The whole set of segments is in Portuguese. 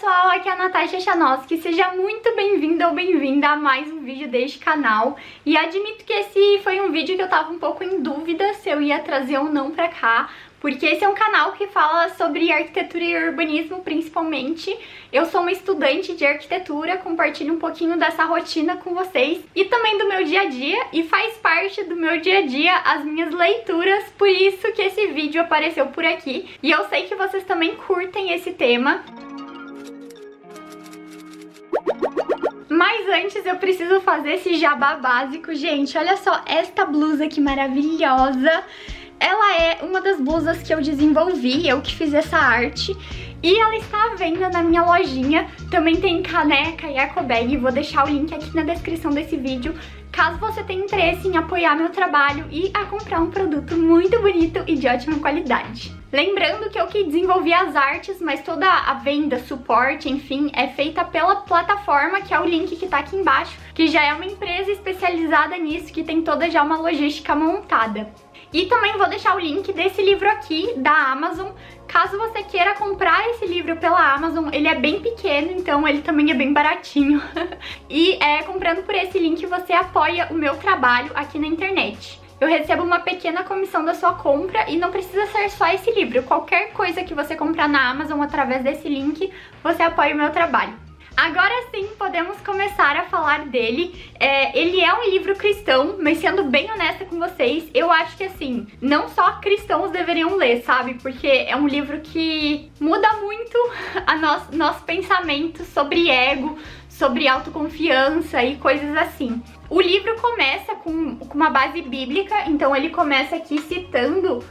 pessoal, aqui é a Natasha Chanoski, seja muito bem-vinda ou bem-vinda a mais um vídeo deste canal. E admito que esse foi um vídeo que eu tava um pouco em dúvida se eu ia trazer ou não pra cá, porque esse é um canal que fala sobre arquitetura e urbanismo principalmente. Eu sou uma estudante de arquitetura, compartilho um pouquinho dessa rotina com vocês e também do meu dia a dia, e faz parte do meu dia a dia as minhas leituras, por isso que esse vídeo apareceu por aqui. E eu sei que vocês também curtem esse tema. Mas antes eu preciso fazer esse jabá básico, gente. Olha só esta blusa que maravilhosa. Ela é uma das blusas que eu desenvolvi, eu que fiz essa arte. E ela está à venda na minha lojinha. Também tem caneca e eco bag. Vou deixar o link aqui na descrição desse vídeo, caso você tenha interesse em apoiar meu trabalho e a comprar um produto muito bonito e de ótima qualidade. Lembrando que eu que desenvolvi as artes, mas toda a venda, suporte, enfim, é feita pela plataforma, que é o link que tá aqui embaixo, que já é uma empresa especializada nisso, que tem toda já uma logística montada. E também vou deixar o link desse livro aqui, da Amazon, caso você queira comprar esse livro pela Amazon. Ele é bem pequeno, então ele também é bem baratinho. E comprando por esse link você apoia o meu trabalho aqui na internet. Eu recebo uma pequena comissão da sua compra e não precisa ser só esse livro. Qualquer coisa que você comprar na Amazon através desse link, você apoia o meu trabalho. Agora sim, podemos começar a falar dele. Ele é um livro cristão, mas sendo bem honesta com vocês, eu acho que assim, não só cristãos deveriam ler, sabe? Porque é um livro que muda muito nosso pensamento sobre ego, sobre autoconfiança e coisas assim. O livro começa com uma base bíblica, então ele começa aqui citando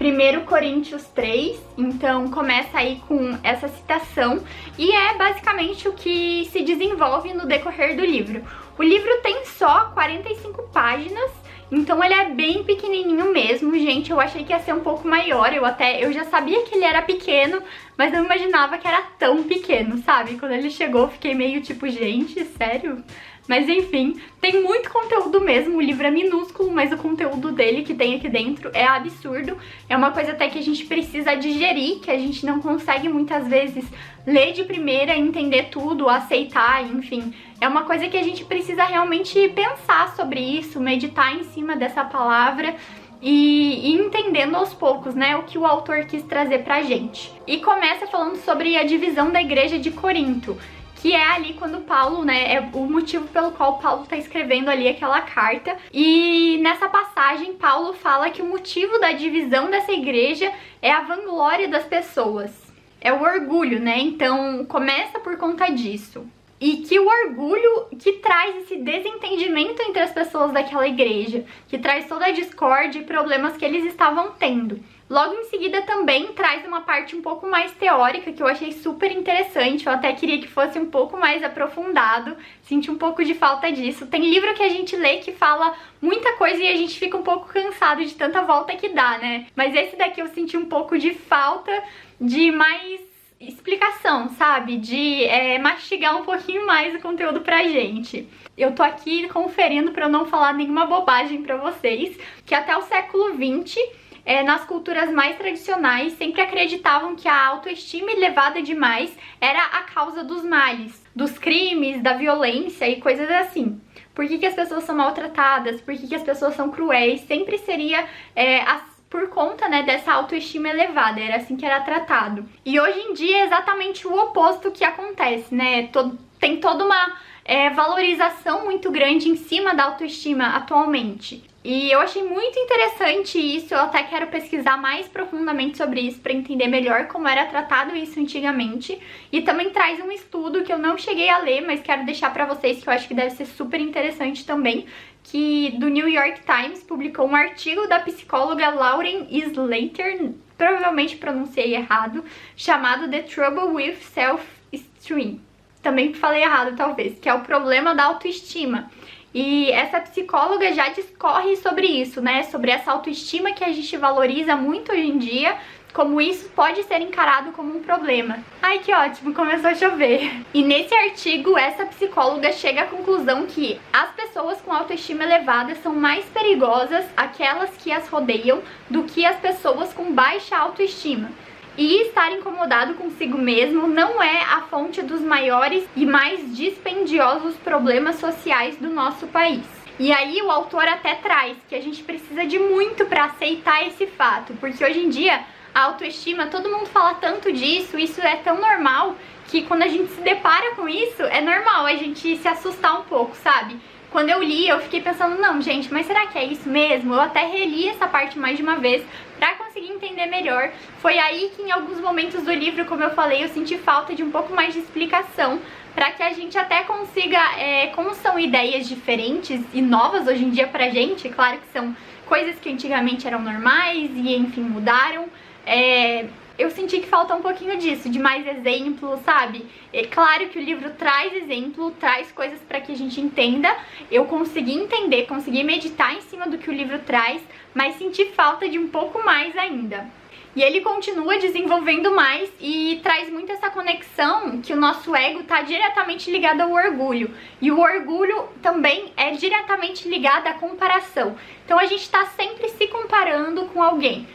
1 Coríntios 3, então começa aí com essa citação e é basicamente o que se desenvolve no decorrer do livro. O livro tem só 45 páginas, então ele é bem pequenininho mesmo, gente. Eu achei que ia ser um pouco maior, eu já sabia que ele era pequeno, mas não imaginava que era tão pequeno, sabe? Quando ele chegou eu fiquei meio tipo, gente, sério? Mas enfim, tem muito conteúdo mesmo, o livro é minúsculo, mas o conteúdo dele que tem aqui dentro é absurdo. É uma coisa até que a gente precisa digerir, que a gente não consegue muitas vezes ler de primeira, entender tudo, aceitar, enfim. É uma coisa que a gente precisa realmente pensar sobre isso, meditar em cima dessa palavra e ir entendendo aos poucos, né, o que o autor quis trazer pra gente. E começa falando sobre a divisão da igreja de Corinto, que é ali quando Paulo, né, é o motivo pelo qual Paulo tá escrevendo ali aquela carta. E nessa passagem, Paulo fala que o motivo da divisão dessa igreja é a vanglória das pessoas. É o orgulho, né? Então começa por conta disso. E que o orgulho que traz esse desentendimento entre as pessoas daquela igreja, que traz toda a discórdia e problemas que eles estavam tendo. Logo em seguida também traz uma parte um pouco mais teórica, que eu achei super interessante, eu até queria que fosse um pouco mais aprofundado, senti um pouco de falta disso. Tem livro que a gente lê que fala muita coisa e a gente fica um pouco cansado de tanta volta que dá, né? Mas esse daqui eu senti um pouco de falta de mais explicação, sabe? De mastigar um pouquinho mais o conteúdo pra gente. Eu tô aqui conferindo pra eu não falar nenhuma bobagem pra vocês, que até o século XX, nas culturas mais tradicionais, sempre acreditavam que a autoestima elevada demais era a causa dos males, dos crimes, da violência e coisas assim. Por que as pessoas são maltratadas? Por que as pessoas são cruéis? Sempre seria por conta, né, dessa autoestima elevada, era assim que era tratado. E hoje em dia é exatamente o oposto que acontece, né? Tem toda uma valorização muito grande em cima da autoestima atualmente. E eu achei muito interessante isso, eu até quero pesquisar mais profundamente sobre isso para entender melhor como era tratado isso antigamente. E também traz um estudo que eu não cheguei a ler, mas quero deixar para vocês, que eu acho que deve ser super interessante também, que do New York Times publicou um artigo da psicóloga Lauren Slater, provavelmente pronunciei errado, chamado The Trouble with Self-Esteem. Também falei errado talvez, que é o problema da autoestima. E essa psicóloga já discorre sobre isso, né? Sobre essa autoestima que a gente valoriza muito hoje em dia, como isso pode ser encarado como um problema. Ai, que ótimo, começou a chover. E nesse artigo, essa psicóloga chega à conclusão que as pessoas com autoestima elevada são mais perigosas, aquelas que as rodeiam, do que as pessoas com baixa autoestima. E estar incomodado consigo mesmo não é a fonte dos maiores e mais dispendiosos problemas sociais do nosso país. E aí o autor até traz que a gente precisa de muito para aceitar esse fato, porque hoje em dia a autoestima, todo mundo fala tanto disso, isso é tão normal que quando a gente se depara com isso, é normal a gente se assustar um pouco, sabe? Quando eu li, eu fiquei pensando, não, gente, mas será que é isso mesmo? Eu até reli essa parte mais de uma vez pra conseguir entender melhor. Foi aí que em alguns momentos do livro, como eu falei, eu senti falta de um pouco mais de explicação pra que a gente até consiga, como são ideias diferentes e novas hoje em dia pra gente, claro que são coisas que antigamente eram normais e enfim mudaram, eu senti que falta um pouquinho disso, de mais exemplos, sabe? É claro que o livro traz exemplo, traz coisas para que a gente entenda. Eu consegui entender, consegui meditar em cima do que o livro traz, mas senti falta de um pouco mais ainda. E ele continua desenvolvendo mais e traz muito essa conexão que o nosso ego está diretamente ligado ao orgulho. E o orgulho também é diretamente ligado à comparação. Então a gente está sempre se comparando com alguém.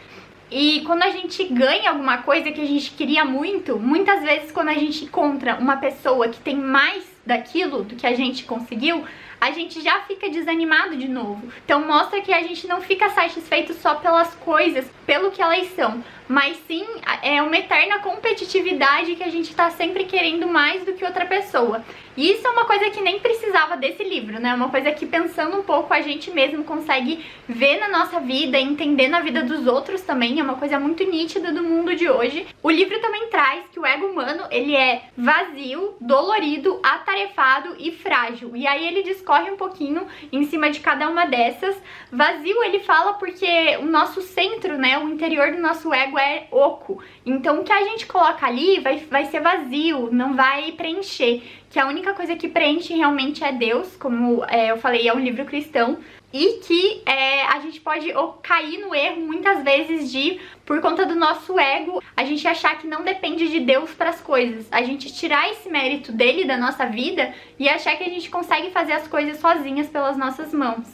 E quando a gente ganha alguma coisa que a gente queria muito, muitas vezes quando a gente encontra uma pessoa que tem mais daquilo do que a gente conseguiu, a gente já fica desanimado de novo. Então mostra que a gente não fica satisfeito só pelas coisas, pelo que elas são, mas sim é uma eterna competitividade que a gente tá sempre querendo mais do que outra pessoa. E isso é uma coisa que nem precisava desse livro, né? Uma coisa que pensando um pouco a gente mesmo consegue ver na nossa vida, entender na vida dos outros também, é uma coisa muito nítida do mundo de hoje. O livro também traz que o ego humano, ele é vazio, dolorido, atarefado e frágil. E aí ele discorre um pouquinho em cima de cada uma dessas. Vazio ele fala porque o nosso centro, né, o interior do nosso ego é oco. Então o que a gente coloca ali vai ser vazio, não vai preencher. Que a única coisa que preenche realmente é Deus, como eu falei, é um livro cristão. E que a gente pode cair no erro muitas vezes de, por conta do nosso ego, a gente achar que não depende de Deus para as coisas. A gente tirar esse mérito dele da nossa vida e achar que a gente consegue fazer as coisas sozinhas pelas nossas mãos.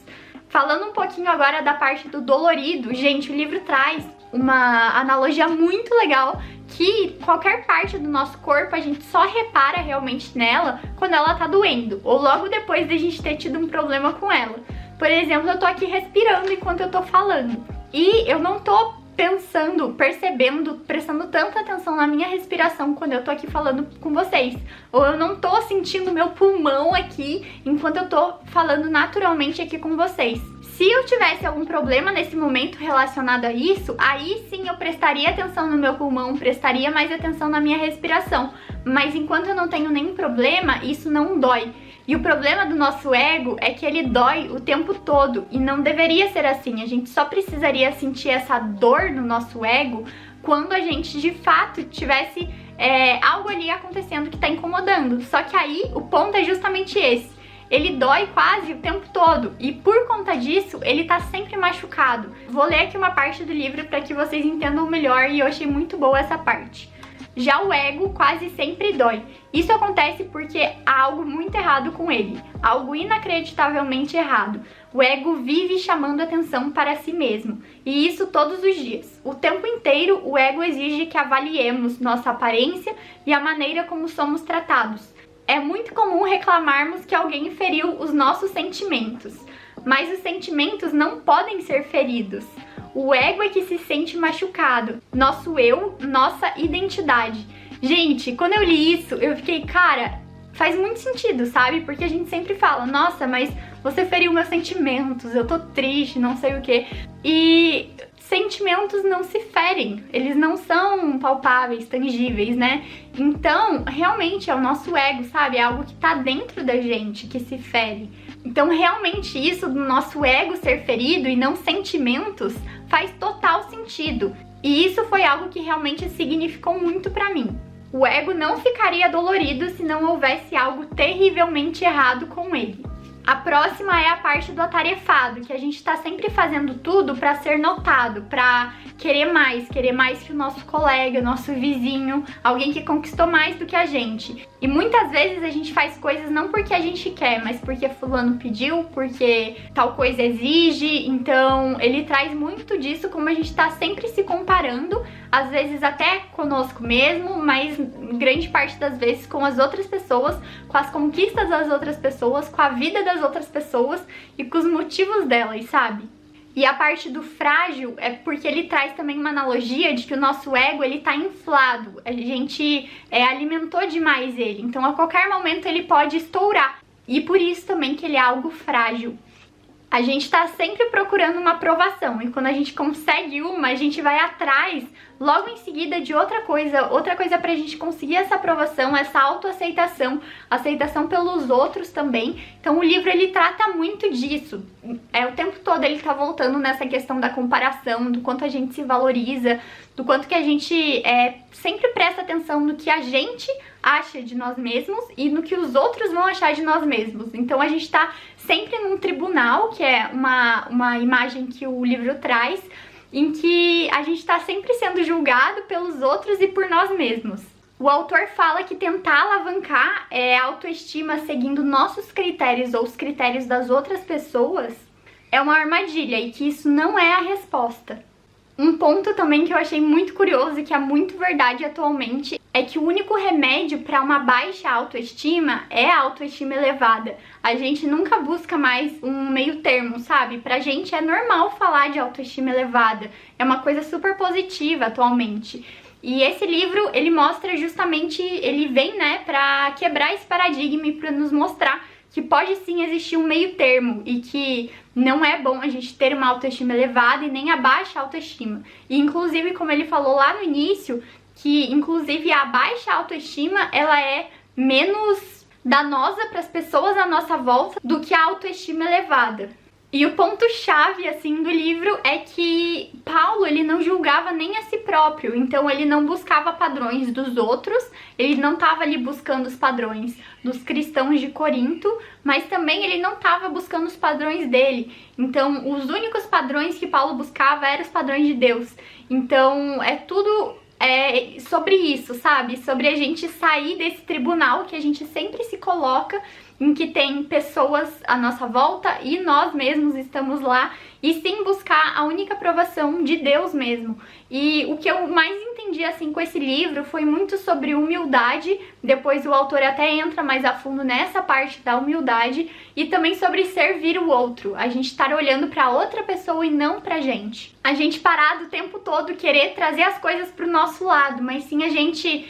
Falando um pouquinho agora da parte do dolorido, gente, o livro traz uma analogia muito legal que qualquer parte do nosso corpo a gente só repara realmente nela quando ela tá doendo, ou logo depois de a gente ter tido um problema com ela. Por exemplo, eu tô aqui respirando enquanto eu tô falando e eu não tô pensando, percebendo, prestando tanta atenção na minha respiração quando eu tô aqui falando com vocês. Ou eu não tô sentindo meu pulmão aqui enquanto eu tô falando naturalmente aqui com vocês. Se eu tivesse algum problema nesse momento relacionado a isso, aí sim eu prestaria atenção no meu pulmão, prestaria mais atenção na minha respiração. Mas enquanto eu não tenho nenhum problema, isso não dói. E o problema do nosso ego é que ele dói o tempo todo e não deveria ser assim. A gente só precisaria sentir essa dor no nosso ego quando a gente de fato tivesse algo ali acontecendo que tá incomodando. Só que aí o ponto é justamente esse. Ele dói quase o tempo todo e por conta disso ele tá sempre machucado. Vou ler aqui uma parte do livro para que vocês entendam melhor e eu achei muito boa essa parte. Já o ego quase sempre dói. Isso acontece porque há algo muito errado com ele, algo inacreditavelmente errado. O ego vive chamando atenção para si mesmo, e isso todos os dias. O tempo inteiro o ego exige que avaliemos nossa aparência e a maneira como somos tratados. É muito comum reclamarmos que alguém feriu os nossos sentimentos, mas os sentimentos não podem ser feridos. O ego é que se sente machucado, nosso eu, nossa identidade. Gente, quando eu li isso, eu fiquei, cara, faz muito sentido, sabe? Porque a gente sempre fala, nossa, mas você feriu meus sentimentos, eu tô triste, não sei o quê. E sentimentos não se ferem, eles não são palpáveis, tangíveis, né? Então, realmente é o nosso ego, sabe? É algo que tá dentro da gente que se fere. Então, realmente, isso do nosso ego ser ferido e não sentimentos faz total sentido. E isso foi algo que realmente significou muito pra mim. O ego não ficaria dolorido se não houvesse algo terrivelmente errado com ele. A próxima é a parte do atarefado, que a gente tá sempre fazendo tudo pra ser notado, pra querer mais que o nosso colega, nosso vizinho, alguém que conquistou mais do que a gente. E muitas vezes a gente faz coisas não porque a gente quer, mas porque fulano pediu, porque tal coisa exige. Então ele traz muito disso, como a gente tá sempre se comparando, às vezes até conosco mesmo, mas grande parte das vezes com as outras pessoas, com as conquistas das outras pessoas, com a vida das outras pessoas e com os motivos delas, sabe? E a parte do frágil é porque ele traz também uma analogia de que o nosso ego, ele tá inflado, a gente alimentou demais ele, então a qualquer momento ele pode estourar, e por isso também que ele é algo frágil. A gente tá sempre procurando uma aprovação, e quando a gente consegue uma, a gente vai atrás, logo em seguida, de outra coisa pra gente conseguir essa aprovação, essa autoaceitação, aceitação pelos outros também. Então o livro, ele trata muito disso. O tempo todo ele tá voltando nessa questão da comparação, do quanto a gente se valoriza, do quanto que a gente sempre presta atenção no que a gente acha de nós mesmos e no que os outros vão achar de nós mesmos. Então a gente tá sempre num tribunal, que é uma imagem que o livro traz, em que a gente tá sempre sendo julgado pelos outros e por nós mesmos. O autor fala que tentar alavancar a autoestima seguindo nossos critérios ou os critérios das outras pessoas é uma armadilha e que isso não é a resposta. Um ponto também que eu achei muito curioso e que é muito verdade atualmente é que o único remédio para uma baixa autoestima é a autoestima elevada. A gente nunca busca mais um meio termo, sabe? Pra gente é normal falar de autoestima elevada, é uma coisa super positiva atualmente. E esse livro, ele mostra justamente, ele vem, pra quebrar esse paradigma e pra nos mostrar que pode sim existir um meio termo e que não é bom a gente ter uma autoestima elevada e nem a baixa autoestima. E inclusive, como ele falou lá no início, que inclusive a baixa autoestima, ela é menos danosa para as pessoas à nossa volta do que a autoestima elevada. E o ponto-chave, assim, do livro é que Paulo, ele não julgava nem a si próprio, então ele não buscava padrões dos outros, ele não estava ali buscando os padrões dos cristãos de Corinto, mas também ele não estava buscando os padrões dele. Então, os únicos padrões que Paulo buscava eram os padrões de Deus. Então, é tudo sobre isso, sabe? Sobre a gente sair desse tribunal que a gente sempre se coloca, em que tem pessoas à nossa volta e nós mesmos estamos lá, e sim buscar a única aprovação de Deus mesmo. E o que eu mais entendi assim com esse livro foi muito sobre humildade, depois o autor até entra mais a fundo nessa parte da humildade, e também sobre servir o outro, a gente estar olhando para outra pessoa e não pra gente. A gente parar o tempo todo querer trazer as coisas pro nosso lado, mas sim a gente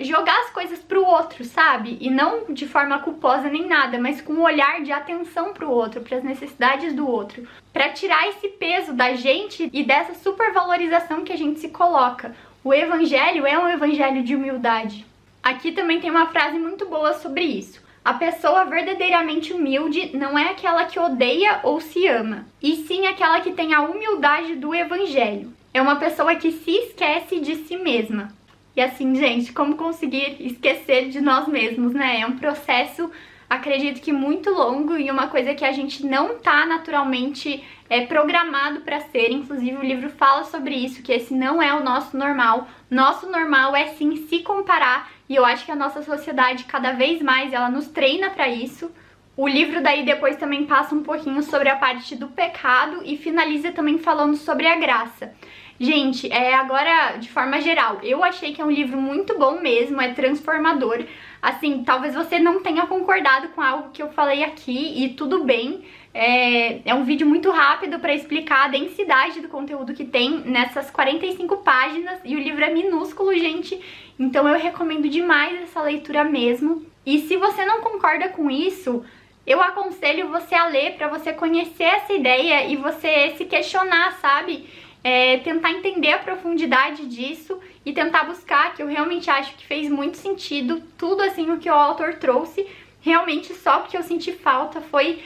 jogar as coisas pro outro, sabe? E não de forma culposa nem nada, mas com um olhar de atenção pro outro, pras necessidades do outro, pra tirar esse peso da gente e dessa supervalorização que a gente se coloca. O evangelho é um evangelho de humildade. Aqui também tem uma frase muito boa sobre isso. A pessoa verdadeiramente humilde não é aquela que odeia ou se ama, e sim aquela que tem a humildade do evangelho. É uma pessoa que se esquece de si mesma. E assim, gente, como conseguir esquecer de nós mesmos, né? É um processo, acredito que muito longo, e uma coisa que a gente não tá naturalmente programado para ser. Inclusive o livro fala sobre isso, que esse não é o nosso normal. Nosso normal é sim se comparar, e eu acho que a nossa sociedade cada vez mais ela nos treina para isso. O livro daí depois também passa um pouquinho sobre a parte do pecado e finaliza também falando sobre a graça. Gente, agora de forma geral, eu achei que é um livro muito bom mesmo, é transformador. Assim, talvez você não tenha concordado com algo que eu falei aqui e tudo bem. É um vídeo muito rápido para explicar a densidade do conteúdo que tem nessas 45 páginas e o livro é minúsculo, gente. Então eu recomendo demais essa leitura mesmo. E se você não concorda com isso, eu aconselho você a ler para você conhecer essa ideia e você se questionar, sabe? Tentar entender a profundidade disso e tentar buscar, que eu realmente acho que fez muito sentido tudo assim o que o autor trouxe. Realmente só porque eu senti falta foi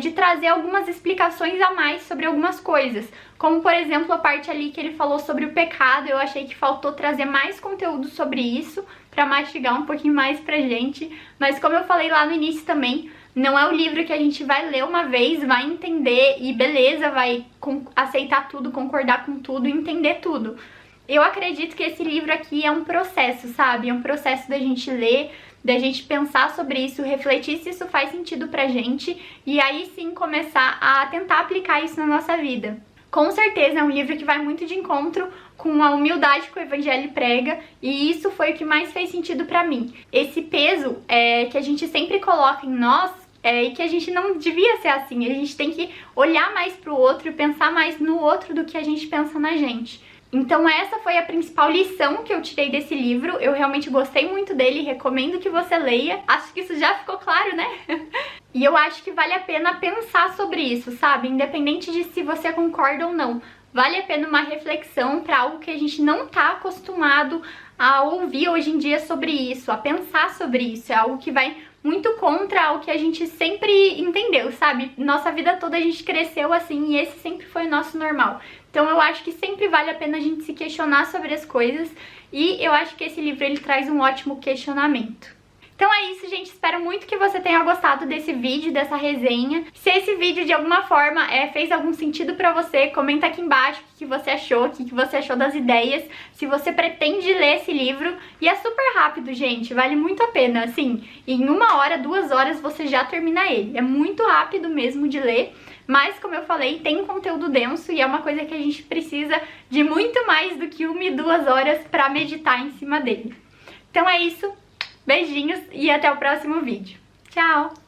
de trazer algumas explicações a mais sobre algumas coisas, como por exemplo a parte ali que ele falou sobre o pecado. Eu achei que faltou trazer mais conteúdo sobre isso pra mastigar um pouquinho mais pra gente, mas como eu falei lá no início também, Não é o livro que a gente vai ler uma vez, vai entender e beleza, vai aceitar tudo, concordar com tudo, entender tudo. Eu acredito que esse livro aqui é um processo, sabe? É um processo da gente ler, da gente pensar sobre isso, refletir se isso faz sentido pra gente e aí sim começar a tentar aplicar isso na nossa vida. Com certeza é um livro que vai muito de encontro com a humildade que o Evangelho prega e isso foi o que mais fez sentido pra mim. Esse peso que a gente sempre coloca em nós e que a gente não devia ser assim. A gente tem que olhar mais pro outro e pensar mais no outro do que a gente pensa na gente. Então essa foi a principal lição que eu tirei desse livro. Eu realmente gostei muito dele, recomendo que você leia. Acho que isso já ficou claro, né? E eu acho que vale a pena pensar sobre isso, sabe? Independente de se você concorda ou não. Vale a pena uma reflexão para algo que a gente não tá acostumado a ouvir hoje em dia sobre isso, a pensar sobre isso. É algo que vai muito contra o que a gente sempre entendeu, sabe? Nossa vida toda a gente cresceu assim e esse sempre foi o nosso normal. Então eu acho que sempre vale a pena a gente se questionar sobre as coisas e eu acho que esse livro ele traz um ótimo questionamento. Então é isso, gente. Espero muito que você tenha gostado desse vídeo, dessa resenha. Se esse vídeo de alguma forma fez algum sentido pra você, comenta aqui embaixo o que você achou, o que você achou das ideias, se você pretende ler esse livro. E é super rápido, gente, vale muito a pena. Assim, em 1 hora, 2 horas você já termina ele. É muito rápido mesmo de ler. Mas, como eu falei, tem conteúdo denso e é uma coisa que a gente precisa de muito mais do que 1 e 2 horas pra meditar em cima dele. Então é isso. Beijinhos e até o próximo vídeo. Tchau!